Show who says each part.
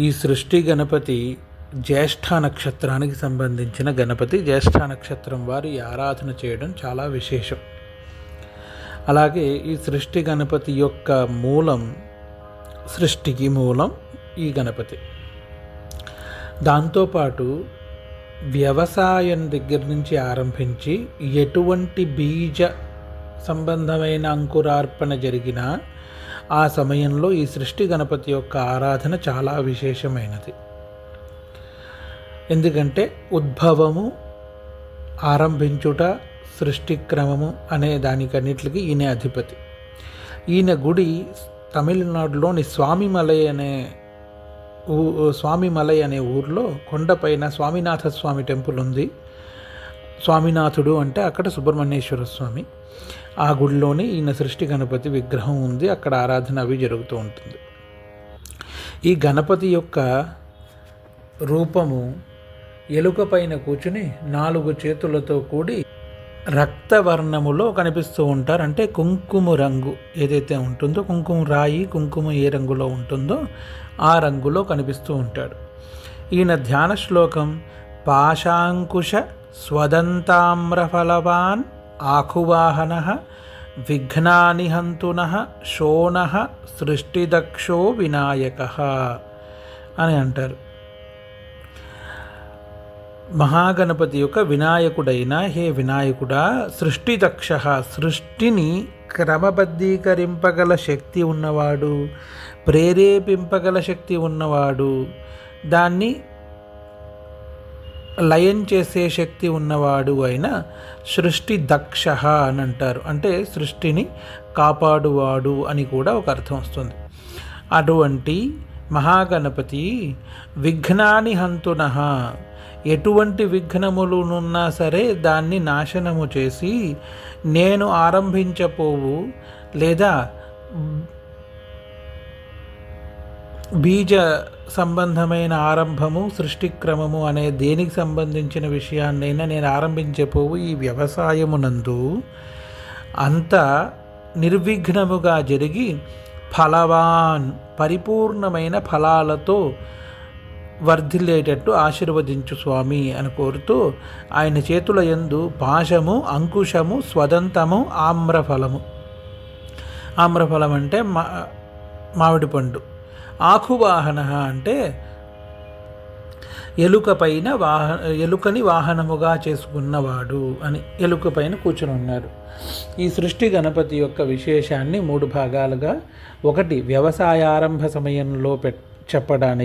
Speaker 1: ఈ సృష్టి గణపతి జ్యేష్ఠ నక్షత్రానికి సంబంధించిన గణపతి. జ్యేష్ఠ నక్షత్రం వారి ఆరాధన చేయడం చాలా విశేషం. అలాగే ఈ సృష్టి గణపతి యొక్క మూలం, సృష్టికి మూలం ఈ గణపతి. దాంతోపాటు వ్యవసాయం దగ్గర నుంచి ఆరంభించి ఎటువంటి బీజ సంబంధమైన అంకురార్పణ జరిగినా ఆ సమయంలో ఈ సృష్టి గణపతి యొక్క ఆరాధన చాలా విశేషమైనది. ఎందుకంటే ఉద్భవము, ఆరంభించుట, సృష్టి క్రమము అనే దానికన్నిటికి ఈయన అధిపతి. ఈయన గుడి తమిళనాడులోని స్వామిమలై అనే ఊర్లో కొండపైన స్వామినాథ స్వామి టెంపుల్ ఉంది. స్వామినాథుడు అంటే అక్కడ సుబ్రహ్మణ్యేశ్వర స్వామి. ఆ గుడిలోని ఈయన సృష్టి గణపతి విగ్రహం ఉంది. అక్కడ ఆరాధన అవి జరుగుతూ ఉంటుంది. ఈ గణపతి యొక్క రూపము ఎలుక పైన కూర్చుని 4 చేతులతో కూడి రక్తవర్ణములో కనిపిస్తూ ఉంటారు. అంటే కుంకుమ రంగు ఏదైతే ఉంటుందో, కుంకుమ రాయి, కుంకుమ ఏ రంగులో ఉంటుందో ఆ రంగులో కనిపిస్తూ ఉంటాడు. ఈయన ధ్యాన శ్లోకం పాశాంకుశ స్వదంతామ్రఫలవాన్ ఆకువాహన విఘ్నాని హంతున శోణ సృష్టిదక్షో వినాయక అని అంటారు. మహాగణపతి యొక్క వినాయకుడైన హే వినాయకుడా, సృష్టిదక్ష, సృష్టిని క్రమబద్ధీకరింపగల శక్తి ఉన్నవాడు, ప్రేరేపింపగల శక్తి ఉన్నవాడు, దాన్ని లయం చేసే శక్తి ఉన్నవాడు అయిన సృష్టి దక్ష అని అంటారు. అంటే సృష్టిని కాపాడువాడు అని కూడా ఒక అర్థం వస్తుంది. అటువంటి మహాగణపతి విఘ్నాని హంతున, ఎటువంటి విఘ్నములునున్నా సరే దాన్ని నాశనము చేసి నేను ఆరంభించపోవు లేదా బీజ సంబంధమైన ఆరంభము, సృష్టి క్రమము అనే దేనికి సంబంధించిన విషయాన్నైనా నేను ఆరంభించపోవు ఈ వ్యవసాయమునందు అంత నిర్విఘ్నముగా జరిగి ఫలవాన్, పరిపూర్ణమైన ఫలాలతో వర్ధిల్లేటట్టు ఆశీర్వదించు స్వామి అని కోరుతూ ఆయన చేతుల యందు పాశము, అంకుశము, స్వదంతము, ఆమ్రఫలము. ఆమ్రఫలం అంటే మామిడి పండు. ఆకువాహన అంటే ఎలుకని వాహనముగా చేసుకున్నవాడు అని, ఎలుక పైన కూర్చుని ఉన్నారు. ఈ సృష్టి గణపతి యొక్క విశేషాన్ని 3 భాగాలుగా, ఒకటి వ్యవసాయారంభ సమయంలో చెప్పడానికి,